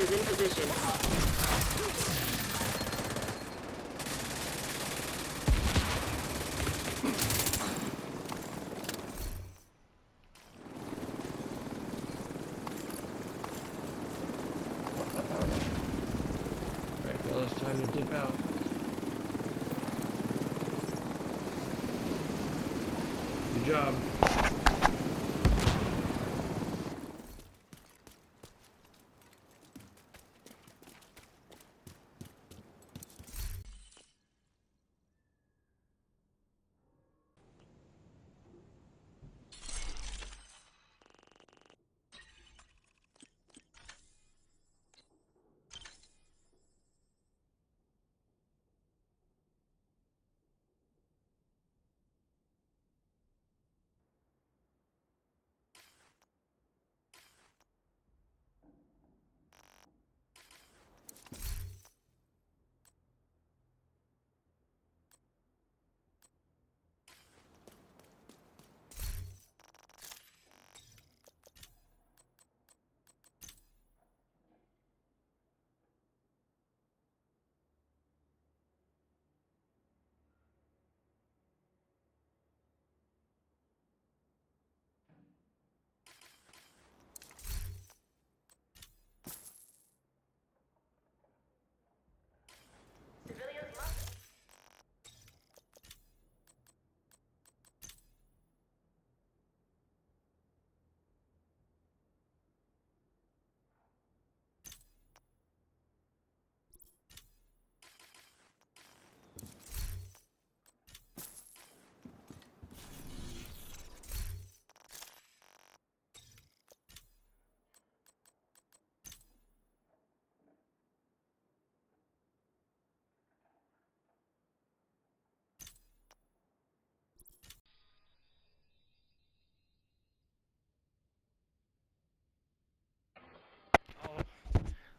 is in position. Alright, well, it's time to dip out. Good job.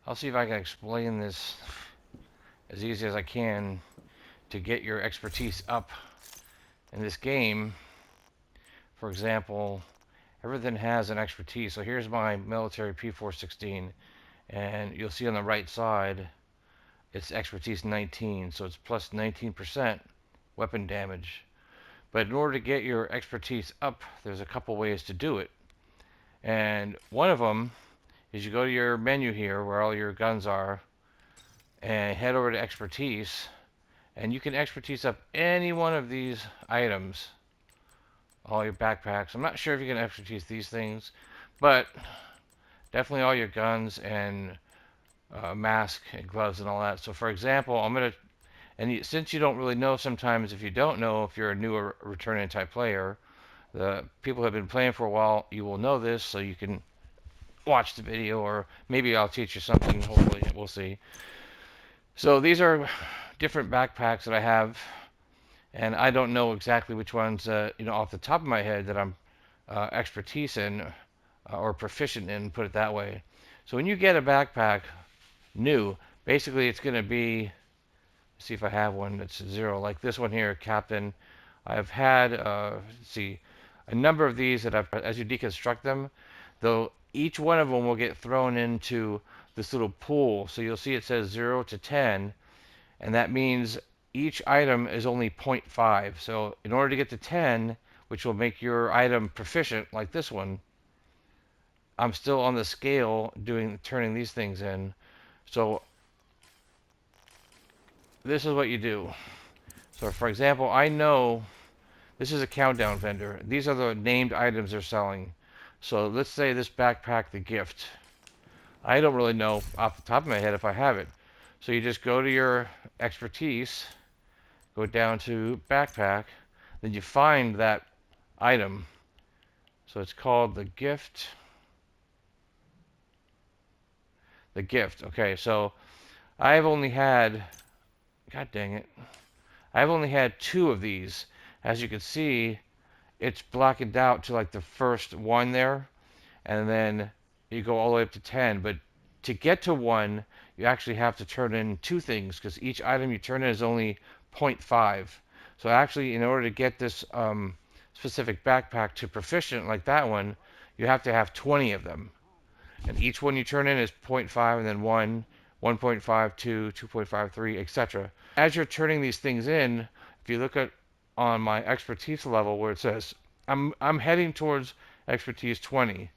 I'll see if I can explain this as easy as I can to get your expertise up in this game. For example, everything has an expertise. So here's my military P416, and you'll see on the right side it's expertise 19, so it's plus 19% weapon damage. But in order to get your expertise up, there's a couple ways to do it. And one of them is you go to your menu here where all your guns are and head over to expertise, and you can expertise up any one of these items, all your backpacks. I'm not sure if you can expertise these things, but definitely all your guns and mask and gloves and all that. So for example, I'm gonna, since you don't really know, sometimes if you don't know, if you're a new or returning type player, the people who have been playing for a while, you will know this, so you can watch the video, or maybe I'll teach you something, hopefully, we'll see. So these are different backpacks that I have, and I don't know exactly which ones, off the top of my head that I'm expertise in, or proficient in, put it that way. So when you get a backpack new, basically it's going to be, see if I have one that's 0, like this one here, Captain. I've had, let's see, a number of these that as you deconstruct them, though each one of them will get thrown into this little pool. So you'll see it says 0 to 10, and that means each item is only 0.5. So in order to get to 10, which will make your item proficient, like this one, I'm still on the scale turning these things in. So this is what you do. So for example, I know this is a countdown vendor. These are the named items they're selling. So let's say this backpack, the gift. I don't really know off the top of my head if I have it. So you just go to your expertise, go down to backpack, then you find that item. So it's called the gift. The gift. Okay, so I've only had, god dang it, I've only had 2 of these. As you can see, it's blackened out to like the first one there, and then you go all the way up to 10. But to get to 1, you actually have to turn in 2 things, because each item you turn in is only 0.5. So actually, in order to get this specific backpack to proficient like that one, you have to have 20 of them. And each one you turn in is 0.5 and then 1, 1.5, 2, 2.53, etc. As you're turning these things in, if you look at on my expertise level where it says I'm heading towards expertise 20.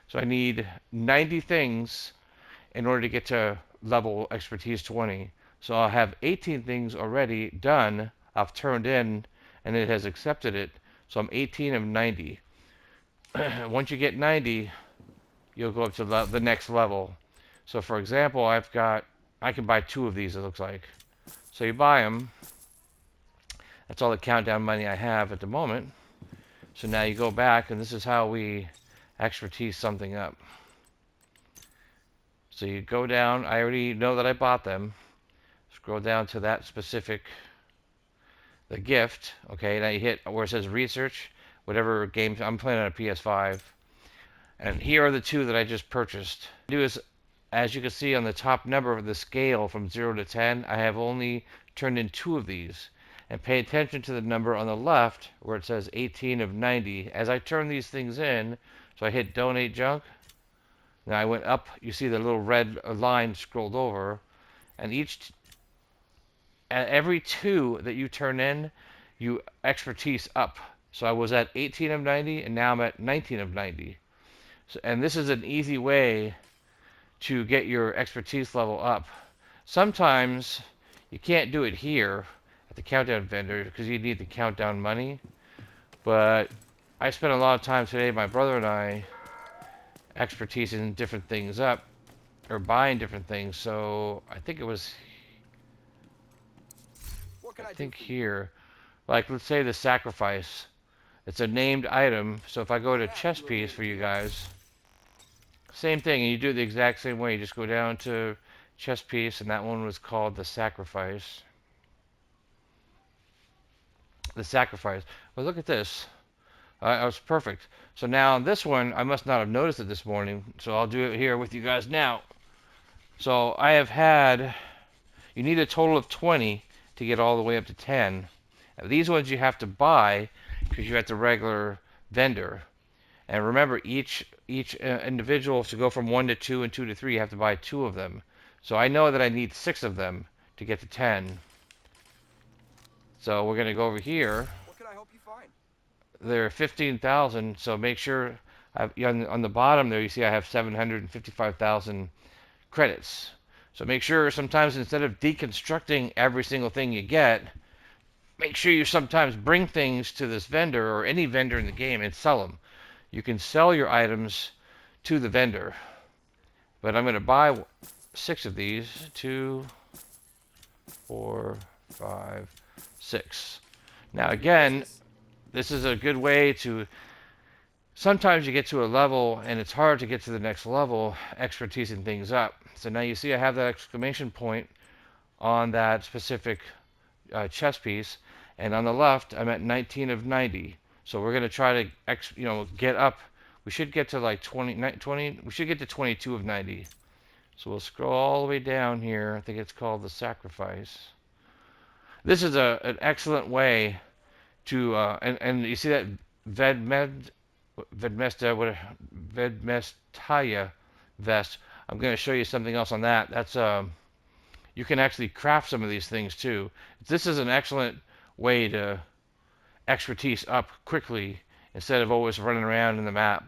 So I need 90 things in order to get to level expertise 20. So I'll have 18 things already done, I've turned in, and it has accepted it. So I'm 18 of 90. Once you get 90, you'll go up to the next level. So for example, I can buy 2 of these, it looks like. So you buy them. That's all the countdown money I have at the moment. So now you go back, and this is how we expertise something up. So you go down, I already know that I bought them. Scroll down to that specific, the gift. Okay, now you hit where it says research, whatever games, I'm playing on a PS5. And here are the 2 that I just purchased. What I do is, as you can see on the top number of the scale from 0 to 10, I have only turned in 2 of these. And pay attention to the number on the left where it says 18 of 90. As I turn these things in, so I hit donate junk. Now I went up, you see the little red line scrolled over, and every 2 that you turn in, you expertise up. So I was at 18 of 90, and now I'm at 19 of 90. So, and this is an easy way to get your expertise level up. Sometimes you can't do it here at the countdown vendor because you need the countdown money. But I spent a lot of time today, my brother and I, expertising different things up or buying different things. So I think it was, I think here, like let's say the sacrifice. It's a named item. So if I go to chess piece for you guys, same thing, and you do it the exact same way. You just go down to chess piece, and that one was called the sacrifice. The sacrifice. But look at this. That was perfect. So now on this one, I must not have noticed it this morning, so I'll do it here with you guys now. So I have had, you need a total of 20 to get all the way up to 10. Now, these ones you have to buy because you're at the regular vendor. And remember, each individual, to go from 1 to 2 and 2 to 3, you have to buy 2 of them. So I know that I need 6 of them to get to 10. So we're going to go over here. What can I help you find? There are 15,000, so make sure on the bottom there you see I have 755,000 credits. So make sure sometimes instead of deconstructing every single thing you get, make sure you sometimes bring things to this vendor or any vendor in the game and sell them. You can sell your items to the vendor. But I'm going to buy 6 of these. 2, 4, 5, 6. Now again, this is a good way to, sometimes you get to a level and it's hard to get to the next level, expertising things up. So now you see I have that exclamation point on that specific chess piece, and on the left I'm at 19 of 90. So we're going to try to get up. We should get to like 20, we should get to 22 of 90. So we'll scroll all the way down here. I think it's called the sacrifice. This is an excellent way to, and you see that Vedmestaya vest. I'm going to show you something else on that. That's you can actually craft some of these things too. This is an excellent way to expertise up quickly instead of always running around in the map.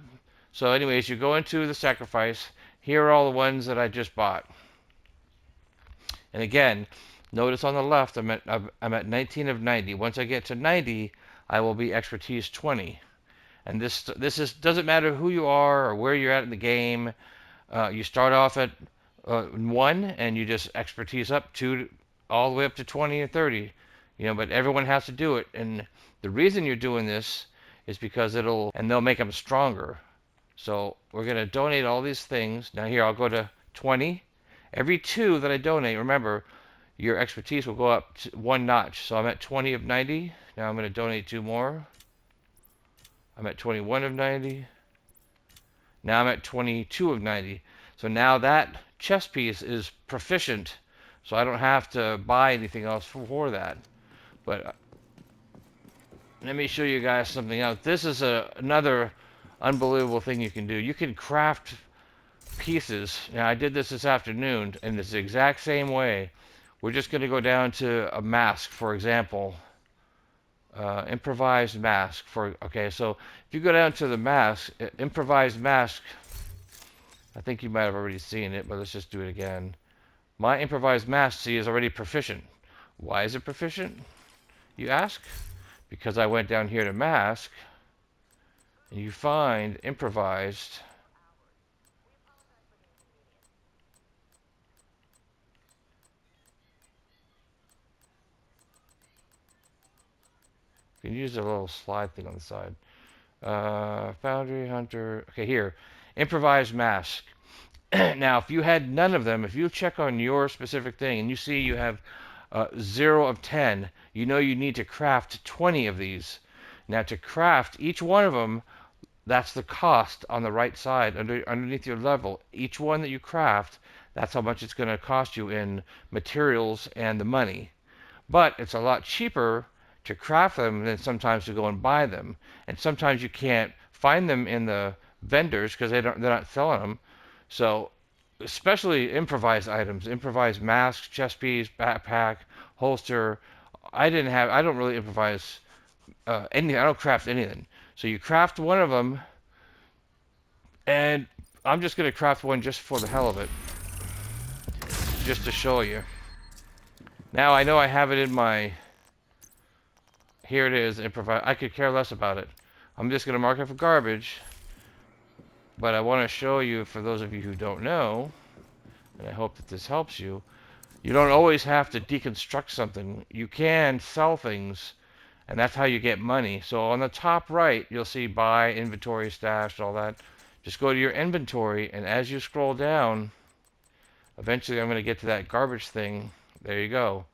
So anyways, you go into the sacrifice. Here are all the ones that I just bought. And again, notice on the left I'm at 19 of 90. Once I get to 90, I will be expertise 20. And this doesn't matter who you are or where you're at in the game. You start off at 1 and you just expertise up 2 all the way up to 20 or 30. But everyone has to do it. And the reason you're doing this is because they'll make them stronger. So we're going to donate all these things. Now here, I'll go to 20. Every 2 that I donate, remember, your expertise will go up to 1 notch. So I'm at 20 of 90. Now I'm going to donate 2 more. I'm at 21 of 90. Now I'm at 22 of 90. So now that chess piece is proficient, so I don't have to buy anything else for that. But let me show you guys something else. This is another unbelievable thing you can do. You can craft pieces. Now I did this afternoon in this exact same way. We're just going to go down to a mask, for example. Improvised mask for, okay, so if you go down to the mask, improvised mask, I think you might have already seen it, but let's just do it again. My improvised mask, see, is already proficient. Why is it proficient, you ask? Because I went down here to mask, and you find improvised. You can use a little slide thing on the side. Foundry, Hunter, okay, here. Improvised mask. Now, if you had none of them, if you check on your specific thing and you see you have 0 of 10, you know you need to craft 20 of these. Now, to craft each one of them, that's the cost on the right side underneath your level. Each one that you craft, that's how much it's going to cost you in materials and the money. But it's a lot cheaper to craft them than sometimes to go and buy them. And sometimes you can't find them in the vendors because they're not selling them. So, especially improvised items, improvised masks, chest piece, backpack, holster. I don't really improvise anything. I don't craft anything. So you craft one of them, and I'm just gonna craft one just for the hell of it, just to show you. Now I know I have it in my. Here it is, improvise. I could care less about it. I'm just gonna mark it for garbage. But I want to show you, for those of you who don't know, and I hope that this helps you, you don't always have to deconstruct something. You can sell things, and that's how you get money. So on the top right, you'll see buy, inventory, stash, all that. Just go to your inventory, and as you scroll down, eventually I'm going to get to that garbage thing. There you go.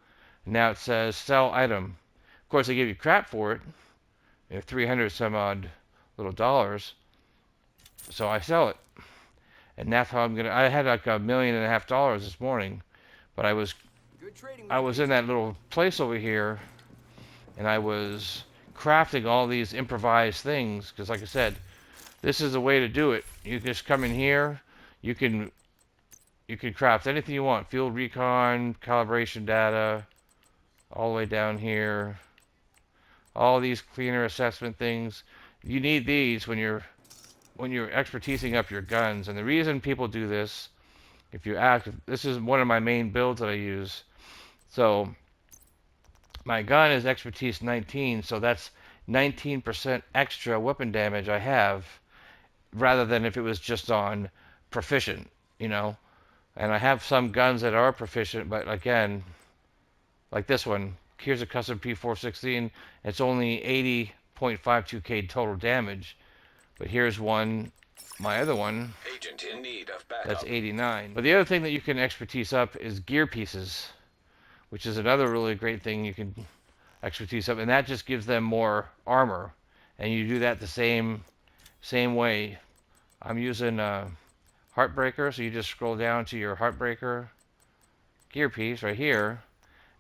Now it says sell item. Of course, they give you crap for it. 300 some odd little dollars. So I sell it. And that's how I had like $1.5 million this morning. But I was in that little place over here, and I was crafting all these improvised things, because like I said, this is the way to do it. You just come in here, you can craft anything you want. Field recon, calibration data, all the way down here. All these cleaner assessment things. You need these when you're expertising up your guns. And the reason people do this, if you ask, this is one of my main builds that I use. So my gun is expertise 19, so that's 19% extra weapon damage I have, rather than if it was just on proficient, you know. And I have some guns that are proficient, but again, like this one, here's a custom P416, it's only 80.52k total damage. But here's one, my other one, Agent in need of backup. That's 89. But the other thing that you can expertise up is gear pieces, which is another really great thing you can expertise up, and that just gives them more armor. And you do that the same way. I'm using Heartbreaker, so you just scroll down to your Heartbreaker gear piece right here,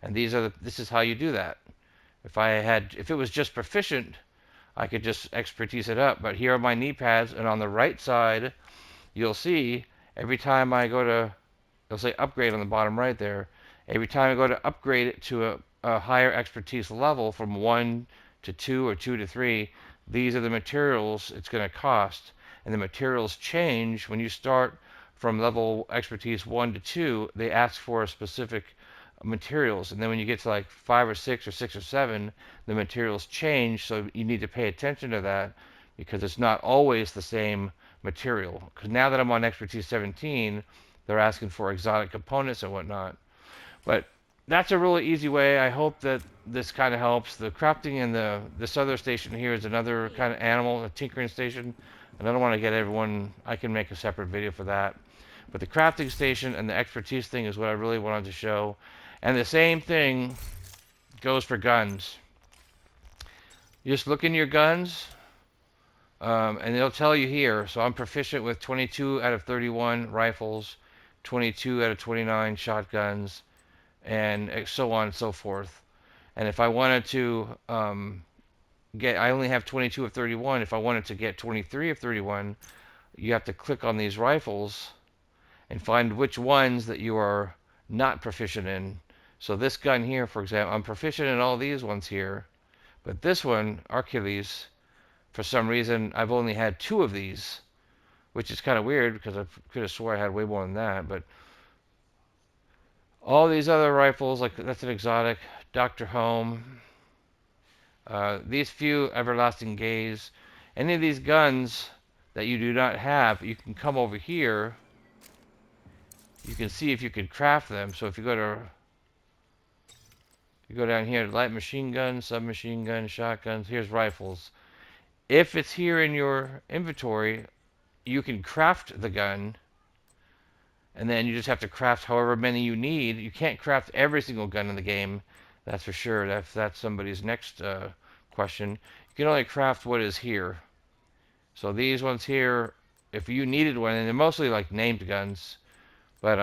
and this is how you do that. If it was just proficient, I could just expertise it up. But here are my knee pads, and on the right side, you'll see every time I go to, it'll say upgrade on the bottom right there. Every time I go to upgrade it to a higher expertise level from 1 to 2 or 2 to 3, these are the materials it's going to cost. And the materials change when you start from level expertise 1 to 2. They ask for a specific materials, and then when you get to like 5 or 6 or 6 or 7, the materials change. So you need to pay attention to that, because it's not always the same material. Because now that I'm on expertise 17, they're asking for exotic components and whatnot. But that's a really easy way. I hope that this kind of helps. The crafting in this other station here is another kind of animal, a tinkering station, and I don't want to get everyone. I can make a separate video for that. But the crafting station and the expertise thing is what I really wanted to show. And the same thing goes for guns. You just look in your guns, and they'll tell you here. So I'm proficient with 22 out of 31 rifles, 22 out of 29 shotguns, and so on and so forth. And if I wanted to I only have 22 of 31. If I wanted to get 23 of 31, you have to click on these rifles, and find which ones that you are not proficient in. So this gun here, for example, I'm proficient in all these ones here, but this one, Achilles, for some reason, I've only had 2 of these, which is kind of weird because I could have swore I had way more than that. But all these other rifles, like that's an exotic, Dr. Home, these few Everlasting Gaze, any of these guns that you do not have, you can come over here. You can see if you can craft them. So if you go down here, light machine gun, submachine gun, shotguns, here's rifles. If it's here in your inventory, you can craft the gun, and then you just have to craft however many you need. You can't craft every single gun in the game, that's for sure. That's somebody's next question. You can only craft what is here. So these ones here, if you needed one, and they're mostly like named guns, but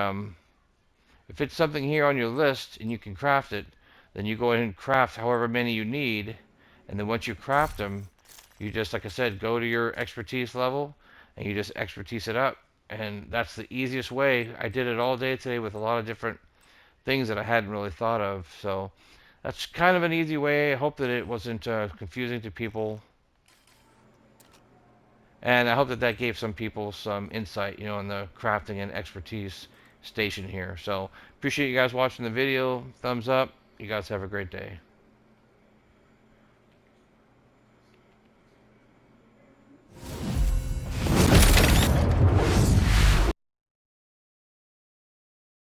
if it's something here on your list and you can craft it, then you go ahead and craft however many you need, and then once you craft them, you just, like I said, go to your expertise level, and you just expertise it up. And that's the easiest way. I did it all day today with a lot of different things that I hadn't really thought of. So that's kind of an easy way. I hope that it wasn't confusing to people. And I hope that that gave some people some insight, in the crafting and expertise station here. So appreciate you guys watching the video. Thumbs up. You guys have a great day.